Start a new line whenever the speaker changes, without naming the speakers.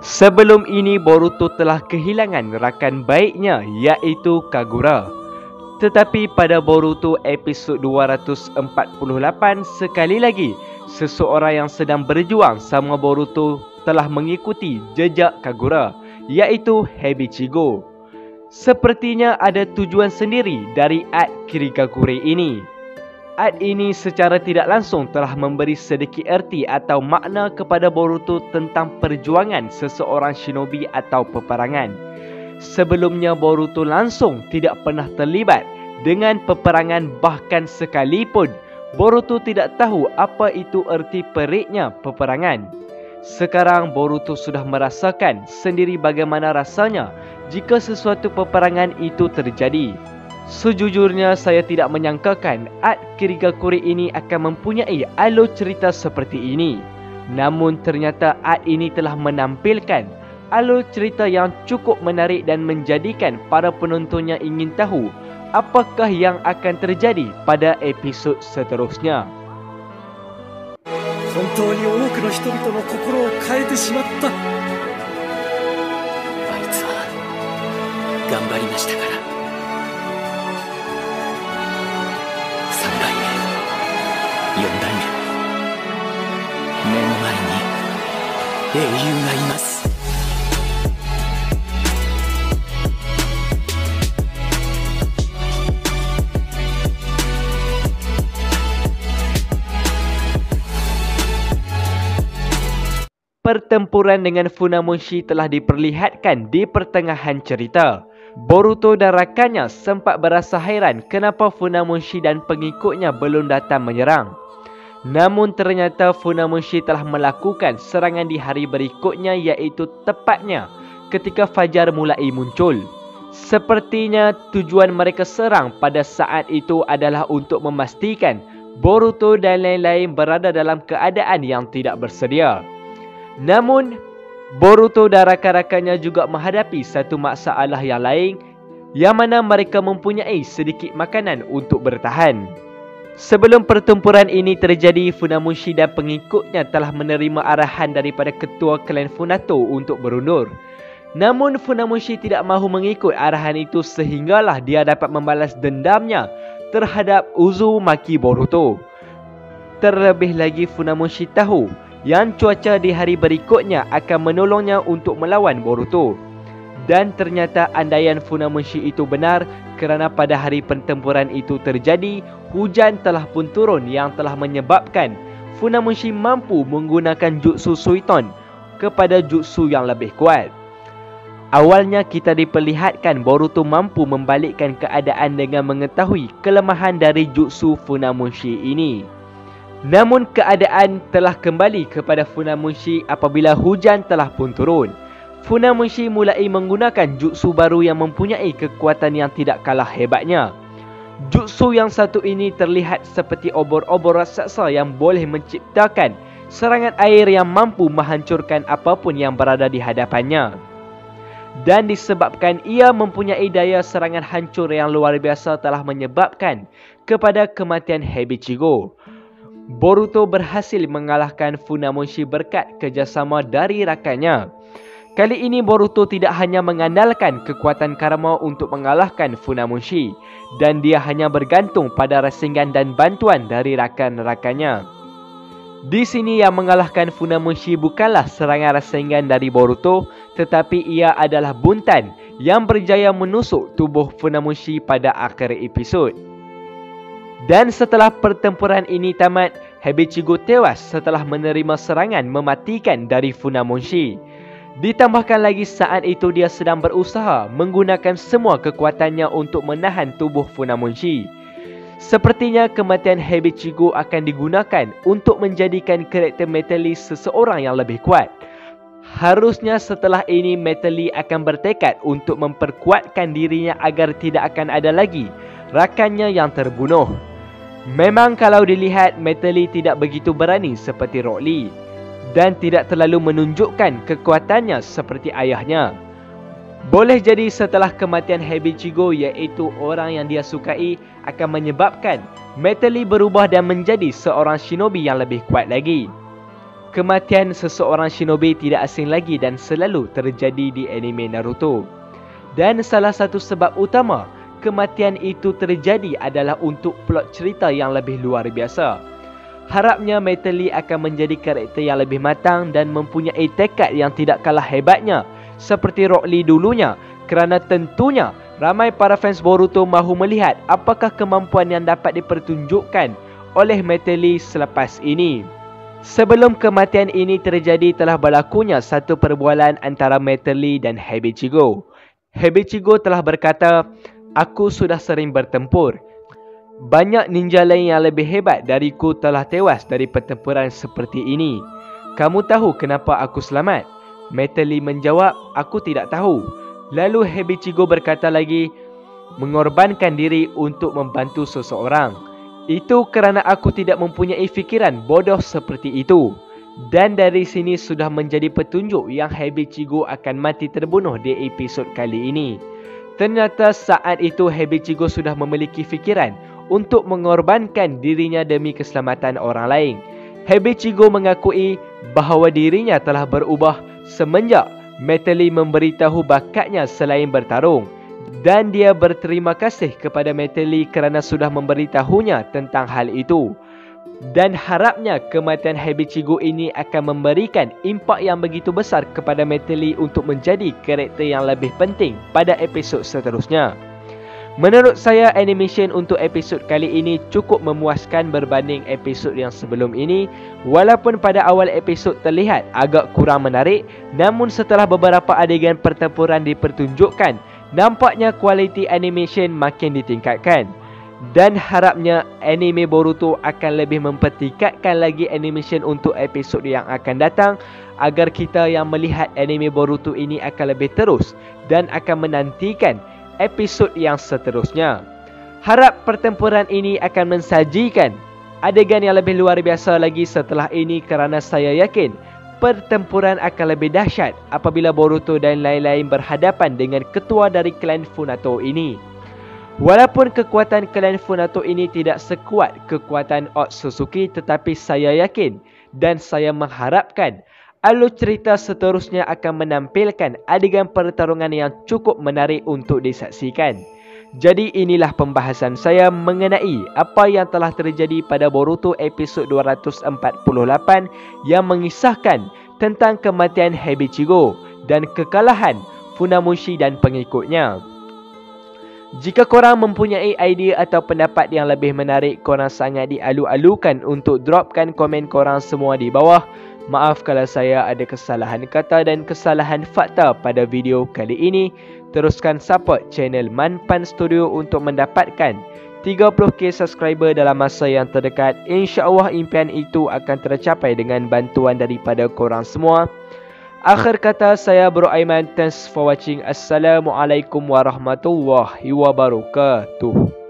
Sebelum ini Boruto telah kehilangan rakan baiknya iaitu Kagura. Tetapi pada Boruto episod 248 sekali lagi seseorang yang sedang berjuang sama Boruto telah mengikuti jejak Kagura iaitu Hebichigo. Sepertinya ada tujuan sendiri dari art Kirigakure ini. Art ini secara tidak langsung telah memberi sedikit erti atau makna kepada Boruto tentang perjuangan seseorang shinobi atau peperangan. Sebelumnya Boruto langsung tidak pernah terlibat dengan peperangan, bahkan sekalipun Boruto tidak tahu apa itu erti periknya peperangan. Sekarang Boruto sudah merasakan sendiri bagaimana rasanya jika sesuatu peperangan itu terjadi. Sejujurnya saya tidak menyangkakan art Kirigakure ini akan mempunyai alur cerita seperti ini. Namun ternyata art ini telah menampilkan alur cerita yang cukup menarik dan menjadikan para penontonnya ingin tahu apakah yang akan terjadi pada episod seterusnya.
本当に多くの人々の心を変えてしまった。あいつは頑張りましたから。3代目、4代目、目の前に英雄がいます。
Pertempuran dengan Funamushi telah diperlihatkan di pertengahan cerita. Boruto dan rakannya sempat berasa hairan kenapa Funamushi dan pengikutnya belum datang menyerang. Namun ternyata Funamushi telah melakukan serangan di hari berikutnya, iaitu tepatnya ketika fajar mulai muncul. Sepertinya tujuan mereka serang pada saat itu adalah untuk memastikan Boruto dan lain-lain berada dalam keadaan yang tidak bersedia. Namun, Boruto dan rakan-rakannya juga menghadapi satu masalah yang lain, yang mana mereka mempunyai sedikit makanan untuk bertahan. Sebelum pertempuran ini terjadi, Funamushi dan pengikutnya telah menerima arahan daripada ketua klan Funato untuk berundur. Namun Funamushi tidak mahu mengikut arahan itu sehinggalah dia dapat membalas dendamnya terhadap Uzumaki Boruto. Terlebih lagi Funamushi tahu yang cuaca di hari berikutnya akan menolongnya untuk melawan Boruto. Dan ternyata andaian Funamushi itu benar, kerana pada hari pertempuran itu terjadi, hujan telah pun turun yang telah menyebabkan Funamushi mampu menggunakan jutsu Suiton kepada jutsu yang lebih kuat. Awalnya kita diperlihatkan Boruto mampu membalikkan keadaan dengan mengetahui kelemahan dari jutsu Funamushi ini. Namun keadaan telah kembali kepada Funamushi apabila hujan telah pun turun. Funamushi mulai menggunakan jutsu baru yang mempunyai kekuatan yang tidak kalah hebatnya. Jutsu yang satu ini terlihat seperti obor-obor raksasa yang boleh menciptakan serangan air yang mampu menghancurkan apapun yang berada di hadapannya. Dan disebabkan ia mempunyai daya serangan hancur yang luar biasa telah menyebabkan kepada kematian Hebichigo. Boruto berhasil mengalahkan Funamushi berkat kerjasama dari rakannya. Kali ini Boruto tidak hanya mengandalkan kekuatan karma untuk mengalahkan Funamushi, dan dia hanya bergantung pada rasengan dan bantuan dari rakan-rakannya. Di sini yang mengalahkan Funamushi bukanlah serangan rasengan dari Boruto, tetapi ia adalah buntan yang berjaya menusuk tubuh Funamushi pada akhir episod. Dan setelah pertempuran ini tamat, Hebichigo tewas setelah menerima serangan mematikan dari Funamushi. Ditambahkan lagi saat itu dia sedang berusaha menggunakan semua kekuatannya untuk menahan tubuh Funamushi. Sepertinya kematian Hebichigo akan digunakan untuk menjadikan karakter Metali seseorang yang lebih kuat. Harusnya setelah ini Metali akan bertekad untuk memperkuatkan dirinya agar tidak akan ada lagi rakannya yang terbunuh. Memang kalau dilihat Metali tidak begitu berani seperti Rock Lee dan tidak terlalu menunjukkan kekuatannya seperti ayahnya. Boleh jadi setelah kematian Hebichigo, iaitu orang yang dia sukai, akan menyebabkan Metali berubah dan menjadi seorang shinobi yang lebih kuat lagi. Kematian seseorang shinobi tidak asing lagi dan selalu terjadi di anime Naruto. Dan salah satu sebab utama kematian itu terjadi adalah untuk plot cerita yang lebih luar biasa. Harapnya Metal Lee akan menjadi karakter yang lebih matang dan mempunyai tekad yang tidak kalah hebatnya seperti Rock Lee dulunya, kerana tentunya ramai para fans Boruto mahu melihat apakah kemampuan yang dapat dipertunjukkan oleh Metal Lee selepas ini. Sebelum kematian ini terjadi, telah berlakunya satu perbualan antara Metal Lee dan Heibichigo. Heibichigo telah berkata, "Aku sudah sering bertempur. Banyak ninja lain yang lebih hebat dariku telah tewas dari pertempuran seperti ini. Kamu tahu kenapa aku selamat?" Metal Lee menjawab, "Aku tidak tahu." Lalu Heibichigo berkata lagi, "Mengorbankan diri untuk membantu seseorang. Itu kerana aku tidak mempunyai fikiran bodoh seperti itu." Dan dari sini sudah menjadi petunjuk yang Heibichigo akan mati terbunuh di episod kali ini. Ternyata saat itu Heibichigo sudah memiliki fikiran untuk mengorbankan dirinya demi keselamatan orang lain. Heibichigo mengakui bahawa dirinya telah berubah semenjak Metal Lee memberitahu bakatnya selain bertarung. Dan dia berterima kasih kepada Metal Lee kerana sudah memberitahunya tentang hal itu. Dan harapnya kematian Heibichigo ini akan memberikan impak yang begitu besar kepada Metal Lee untuk menjadi karakter yang lebih penting pada episod seterusnya. Menurut saya, animation untuk episod kali ini cukup memuaskan berbanding episod yang sebelum ini. Walaupun pada awal episod terlihat agak kurang menarik, namun setelah beberapa adegan pertempuran dipertunjukkan, nampaknya kualiti animation makin ditingkatkan. Dan harapnya anime Boruto akan lebih mempertingkatkan lagi animation untuk episod yang akan datang, agar kita yang melihat anime Boruto ini akan lebih terus dan akan menantikan episod yang seterusnya. Harap pertempuran ini akan mensajikan adegan yang lebih luar biasa lagi setelah ini, kerana saya yakin pertempuran akan lebih dahsyat apabila Boruto dan lain-lain berhadapan dengan ketua dari klan Funato ini. Walaupun kekuatan klan Funato ini tidak sekuat kekuatan Otsutsuki, tetapi saya yakin dan saya mengharapkan alur cerita seterusnya akan menampilkan adegan pertarungan yang cukup menarik untuk disaksikan. Jadi inilah pembahasan saya mengenai apa yang telah terjadi pada Boruto episod 248 yang mengisahkan tentang kematian Heibichigo dan kekalahan Funamushi dan pengikutnya. Jika korang mempunyai idea atau pendapat yang lebih menarik, korang sangat dialu-alukan untuk dropkan komen korang semua di bawah. Maaf kalau saya ada kesalahan kata dan kesalahan fakta pada video kali ini. Teruskan support channel Manpan Studio untuk mendapatkan 30k subscriber dalam masa yang terdekat. InsyaAllah impian itu akan tercapai dengan bantuan daripada korang semua. Akhir kata, saya Bro Aiman. Thanks for watching. Assalamualaikum warahmatullahi wabarakatuh.